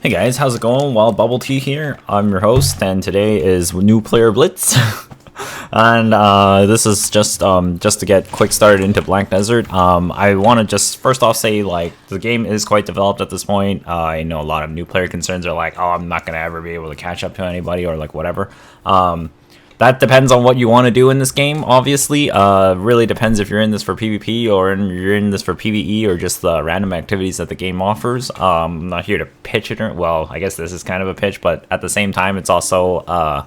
Hey guys, how's it going? Well, Bubble Tea here. I'm your host, and today is new player Blitz. And this is just to get quick started into Blank Desert. I want to just first off say, like, the game is quite developed at this point. I know a lot of new player concerns are like, oh, I'm not gonna ever be able to catch up to anybody, or like whatever. That depends on what you want to do in this game, obviously. Really depends if you're in this for PvP or you're in this for PvE or just the random activities that the game offers. I'm not here to pitch it, well, I guess this is kind of a pitch, but at the same time, it's also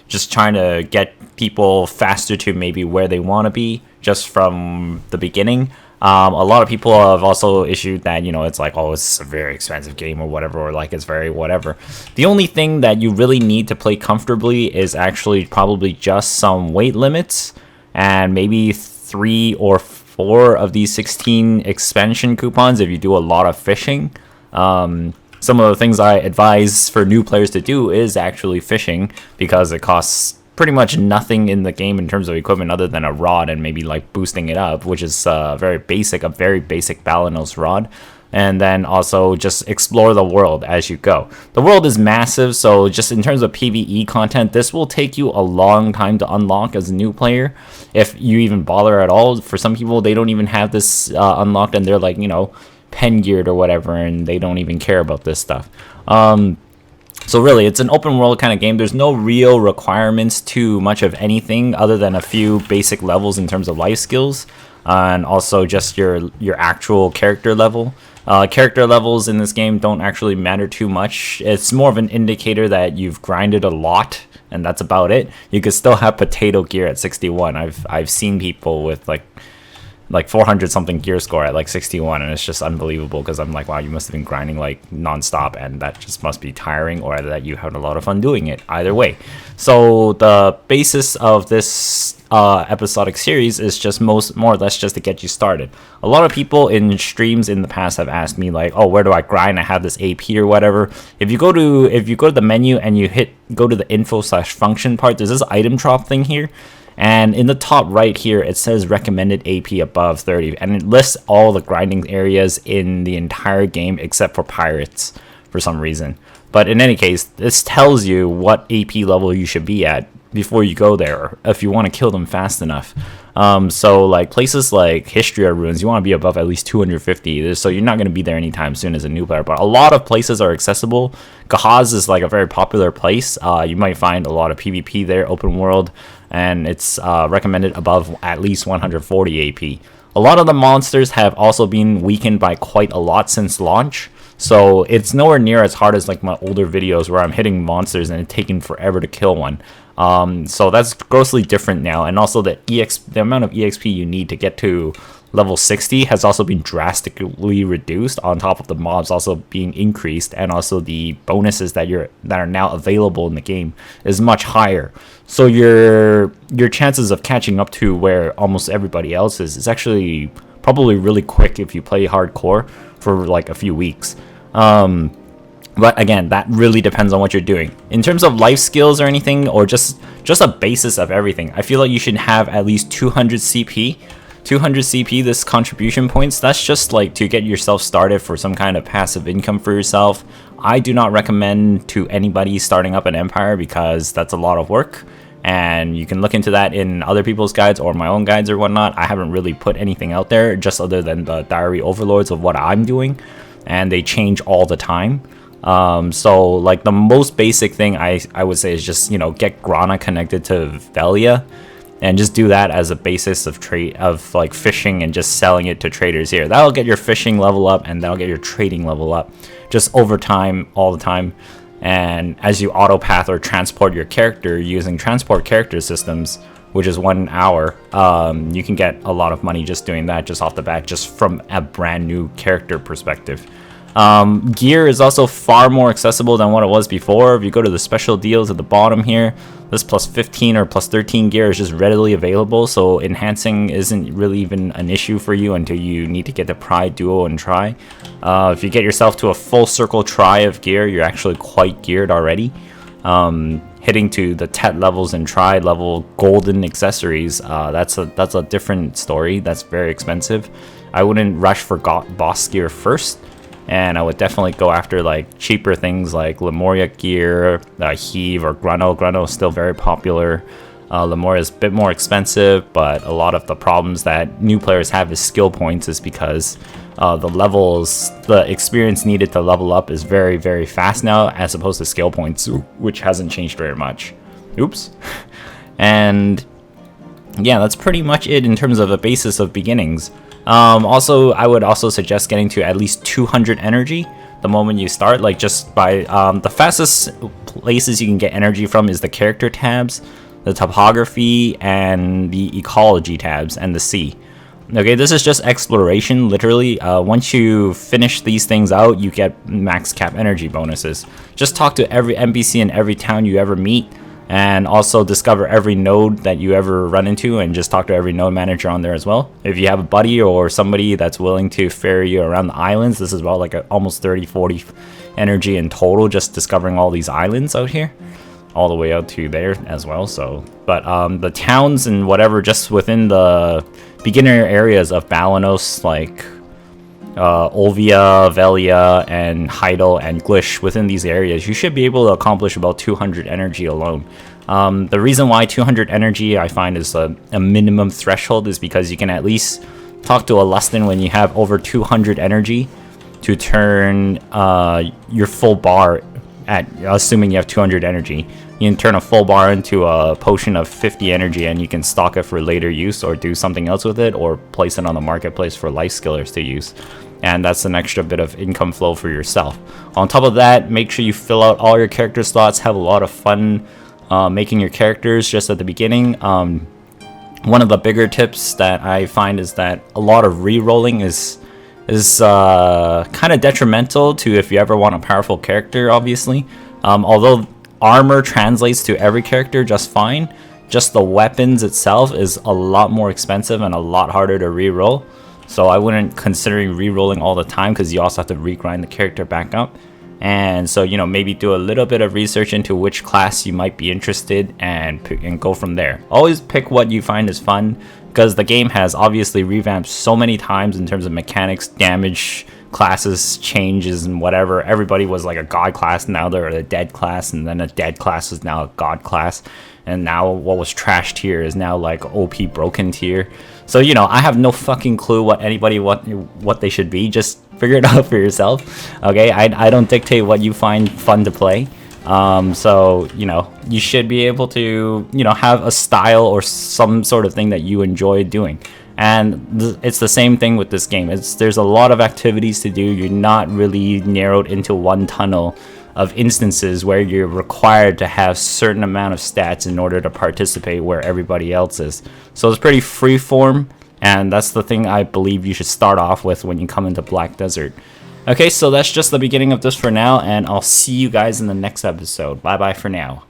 just trying to get people faster to maybe where they want to be just from the beginning. A lot of people have also issued that, you know, it's like, oh, it's a very expensive game or whatever, or like it's very whatever. The only thing that you really need to play comfortably is actually probably just some weight limits and maybe 3 or 4 of these 16 expansion coupons if you do a lot of fishing. Some of the things I advise for new players to do is actually fishing, because it costs pretty much nothing in the game in terms of equipment other than a rod and maybe like boosting it up, which is a very basic Balenos Rod. And then also just explore the world as you go. The world is massive, so just in terms of PvE content, this will take you a long time to unlock as a new player, if you even bother at all. For some people, they don't even have this unlocked, and they're like, you know, pen geared or whatever, and they don't even care about this stuff. So really, it's an open world kind of game. There's no real requirements to much of anything other than a few basic levels in terms of life skills, and also just your actual character level. Character levels in this game don't actually matter too much. It's more of an indicator that you've grinded a lot, and that's about it. You could still have potato gear at 61. I've seen people with like 400 something gear score at like 61, and it's just unbelievable, because I'm like, wow, you must have been grinding like non-stop, and that just must be tiring, or that you had a lot of fun doing it. Either way, so the basis of this episodic series is just more or less just to get you started. A lot of people in streams in the past have asked me like, oh, where do I grind? I have this AP or whatever. If you go to the menu and you go to the info/function part, there's this item drop thing here. And in the top right here, it says recommended AP above 30, and it lists all the grinding areas in the entire game except for pirates for some reason. But in any case, this tells you what AP level you should be at before you go there, if you want to kill them fast enough. So like places like Histria Ruins, you want to be above at least 250, so you're not going to be there anytime soon as a new player. But a lot of places are accessible. Gahaz is like a very popular place. You might find a lot of PvP there, open world, and it's recommended above at least 140 AP. A lot of the monsters have also been weakened by quite a lot since launch, so it's nowhere near as hard as like my older videos where I'm hitting monsters and it's taking forever to kill one. So that's grossly different now, and also the amount of EXP you need to get to level 60 has also been drastically reduced, on top of the mobs also being increased, and also the bonuses that are now available in the game is much higher. So your chances of catching up to where almost everybody else is actually probably really quick if you play hardcore for like a few weeks. But again, that really depends on what you're doing. In terms of life skills or anything, or just a basis of everything, I feel like you should have at least 200 CP. 200 CP, this contribution points, that's just like to get yourself started for some kind of passive income for yourself. I do not recommend to anybody starting up an empire, because that's a lot of work. And you can look into that in other people's guides or my own guides or whatnot. I haven't really put anything out there, just other than the diary overlords of what I'm doing, and they change all the time. So like the most basic thing I would say is just, you know, get Grana connected to Velia, and just do that as a basis of trade, of like fishing, and just selling it to traders here. That'll get your fishing level up, and that'll get your trading level up just over time, all the time. And as you auto path or transport your character using transport character systems, which is 1 hour, you can get a lot of money just doing that, just off the bat, just from a brand new character perspective. Gear is also far more accessible than what it was before. If you go to the special deals at the bottom here, this plus 15 or plus 13 gear is just readily available, so enhancing isn't really even an issue for you until you need to get the Pride, Duo, and Tri. If you get yourself to a full circle Tri of gear, you're actually quite geared already. Hitting to the Tet levels and Tri level golden accessories, that's a different story. That's very expensive. I wouldn't rush for boss gear first. and I would definitely go after like cheaper things like Lemuria gear, Heave, or Grana. Grana is still very popular. Lemuria is a bit more expensive, but a lot of the problems that new players have is skill points is because the experience needed to level up is very, very fast now, as opposed to skill points, which hasn't changed very much. Oops. And yeah, that's pretty much it in terms of the basis of beginnings. Also, I would also suggest getting to at least 200 energy the moment you start, like just by the fastest places you can get energy from is the character tabs, the topography, and the ecology tabs, and the sea. Okay, this is just exploration, literally. Once you finish these things out, you get max cap energy bonuses. Just talk to every NPC in every town you ever meet, and also discover every node that you ever run into, and just talk to every node manager on there as well. If you have a buddy or somebody that's willing to ferry you around the islands, this is about like almost 30-40 energy in total, just discovering all these islands out here, all the way out to there as well. So, but the towns and whatever just within the beginner areas of Balenos, like Olvia, Velia, and Heidel, and Glish, within these areas, you should be able to accomplish about 200 energy alone. The reason why 200 energy I find is a minimum threshold is because you can at least talk to Alustin when you have over 200 energy to turn your full bar at, assuming you have 200 energy. You can turn a full bar into a potion of 50 energy, and you can stock it for later use or do something else with it, or place it on the marketplace for life skillers to use. And that's an extra bit of income flow for yourself. On top of that, make sure you fill out all your character slots, have a lot of fun making your characters just at the beginning. One of the bigger tips that I find is that a lot of re-rolling is kind of detrimental to if you ever want a powerful character, obviously. Although armor translates to every character just fine, just the weapons itself is a lot more expensive and a lot harder to re-roll. So I wouldn't consider re-rolling all the time, because you also have to regrind the character back up. And so, you know, maybe do a little bit of research into which class you might be interested and go from there. Always pick what you find is fun, because the game has obviously revamped so many times in terms of mechanics, damage, classes, changes, and whatever. Everybody was like a god class, now they're a dead class, and then a dead class is now a god class, and now what was trash tier is now like OP broken tier. So, you know, I have no fucking clue what they should be. Just figure it out for yourself. Okay, I don't dictate what you find fun to play. So, you know, you should be able to, you know, have a style or some sort of thing that you enjoy doing. And it's the same thing with this game. There's a lot of activities to do. You're not really narrowed into one tunnel of instances where you're required to have certain amount of stats in order to participate where everybody else is. So it's pretty free form, and that's the thing I believe you should start off with when you come into Black Desert. Okay, so that's just the beginning of this for now, and I'll see you guys in the next episode. Bye bye for now.